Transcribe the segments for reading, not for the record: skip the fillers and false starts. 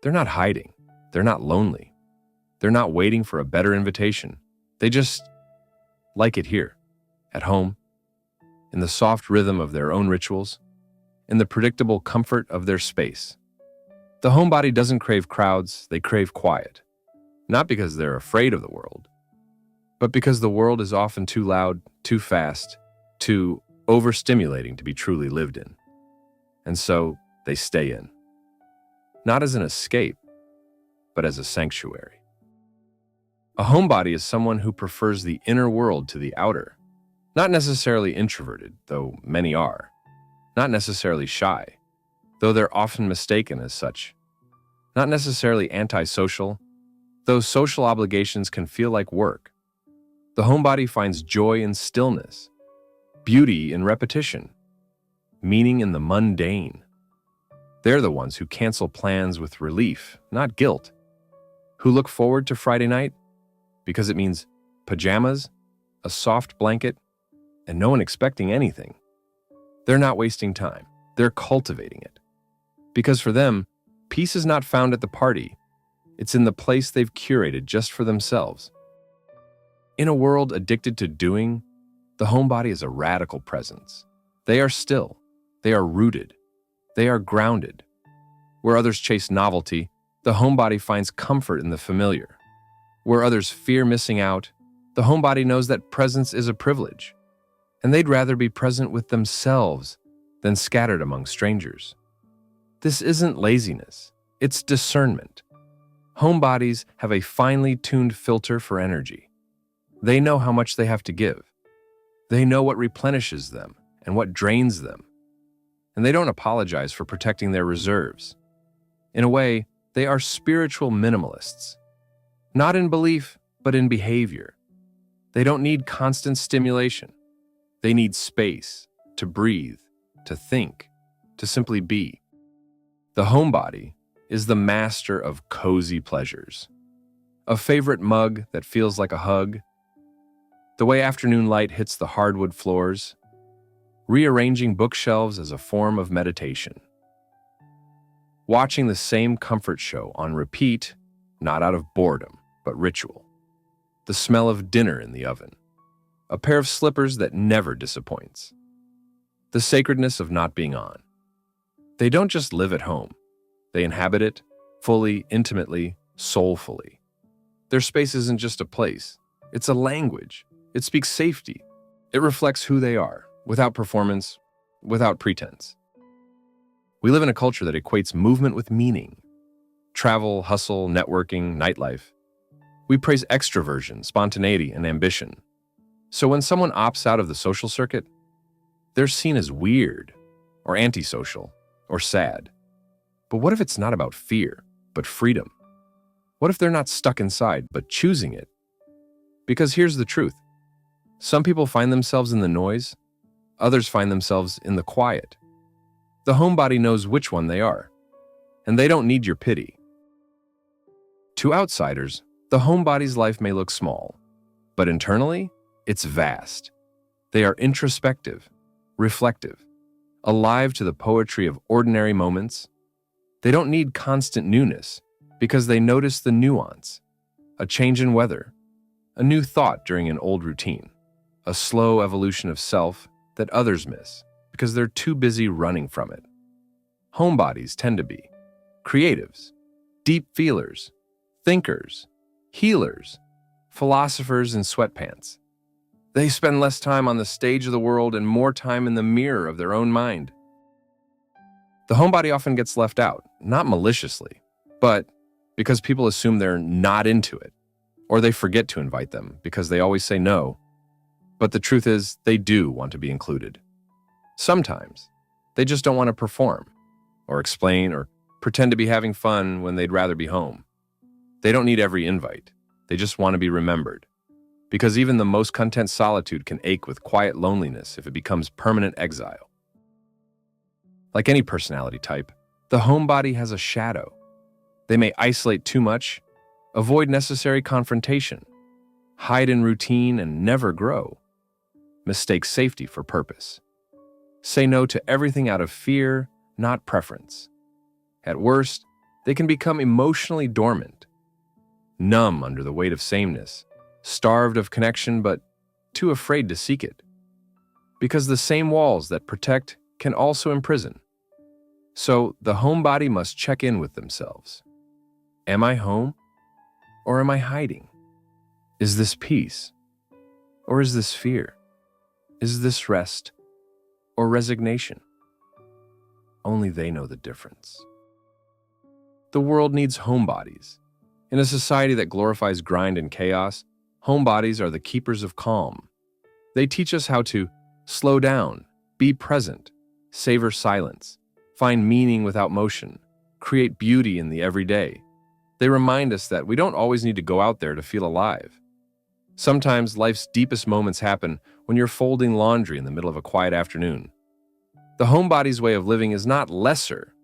They're not hiding. They're not lonely. They're not waiting for a better invitation. They just like it here, at home, in the soft rhythm of their own rituals, in the predictable comfort of their space. The homebody doesn't crave crowds, they crave quiet. Not because they're afraid of the world, but because the world is often too loud, too fast, too overstimulating to be truly lived in. And so they stay in. Not as an escape, but as a sanctuary. A homebody is someone who prefers the inner world to the outer. Not necessarily introverted, though many are. Not necessarily shy, though they're often mistaken as such. Not necessarily antisocial, though social obligations can feel like work. The homebody finds joy in stillness, beauty in repetition, meaning in the mundane. They're the ones who cancel plans with relief, not guilt. Who look forward to Friday night because it means pajamas, a soft blanket, and no one expecting anything. They're not wasting time. They're cultivating it. Because for them, peace is not found at the party. It's in the place they've curated just for themselves. In a world addicted to doing, the homebody is a radical presence. They are still. They are rooted. They are grounded. Where others chase novelty, the homebody finds comfort in the familiar. Where others fear missing out, the homebody knows that presence is a privilege, and they'd rather be present with themselves than scattered among strangers. This isn't laziness, it's discernment. Homebodies have a finely tuned filter for energy. They know how much they have to give. They know what replenishes them and what drains them. And they don't apologize for protecting their reserves. In a way, they are spiritual minimalists. Not in belief, but in behavior. They don't need constant stimulation. They need space to breathe, to think, to simply be. The homebody is the master of cozy pleasures. A favorite mug that feels like a hug, the way afternoon light hits the hardwood floors, rearranging bookshelves as a form of meditation. Watching the same comfort show on repeat, not out of boredom, but ritual. The smell of dinner in the oven. A pair of slippers that never disappoints. The sacredness of not being on. They don't just live at home. They inhabit it, fully, intimately, soulfully. Their space isn't just a place. It's a language. It speaks safety. It reflects who they are, without performance, without pretense. We live in a culture that equates movement with meaning. Travel, hustle, networking, nightlife. We praise extroversion, spontaneity, and ambition. So when someone opts out of the social circuit, they're seen as weird, or antisocial, or sad. But what if it's not about fear, but freedom? What if they're not stuck inside, but choosing it? Because here's the truth. Some people find themselves in the noise, others find themselves in the quiet. The homebody knows which one they are, and they don't need your pity. To outsiders, the homebody's life may look small, but internally, it's vast. They are introspective, reflective, alive to the poetry of ordinary moments. They don't need constant newness because they notice the nuance, a change in weather, a new thought during an old routine, a slow evolution of self that others miss because they're too busy running from it. Homebodies tend to be creatives, deep feelers, thinkers, healers, philosophers in sweatpants. They spend less time on the stage of the world and more time in the mirror of their own mind. The homebody often gets left out, not maliciously, but because people assume they're not into it, or they forget to invite them because they always say no. But the truth is, they do want to be included. Sometimes, they just don't want to perform, or explain, or pretend to be having fun when they'd rather be home. They don't need every invite. They just want to be remembered. Because even the most content solitude can ache with quiet loneliness if it becomes permanent exile. Like any personality type, the homebody has a shadow. They may isolate too much, avoid necessary confrontation, hide in routine and never grow, mistake safety for purpose, say no to everything out of fear, not preference. At worst, They can become emotionally dormant, numb under the weight of sameness, starved of connection but too afraid to seek it. Because the same walls that protect can also imprison. So the homebody must check in with themselves. Am I home or am I hiding? Is this peace or is this fear? Is this rest or resignation? Only they know the difference. The world needs homebodies. In a society that glorifies grind and chaos, homebodies are the keepers of calm. They teach us how to slow down, be present, savor silence, find meaning without motion, create beauty in the everyday. They remind us that we don't always need to go out there to feel alive. Sometimes life's deepest moments happen when you're folding laundry in the middle of a quiet afternoon. The homebody's way of living is not lesser,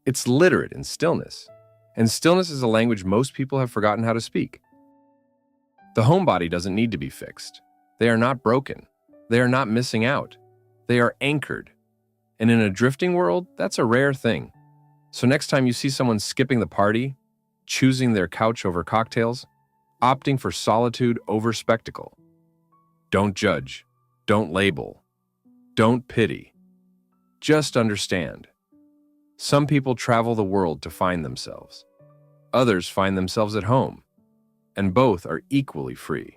it's literate in stillness. And stillness is a language most people have forgotten how to speak. The homebody doesn't need to be fixed. They are not broken. They are not missing out. They are anchored. And in a drifting world, that's a rare thing. So next time you see someone skipping the party, choosing their couch over cocktails, opting for solitude over spectacle, don't judge, don't label, don't pity. Just understand. Some people travel the world to find themselves. Others find themselves at home, and both are equally free.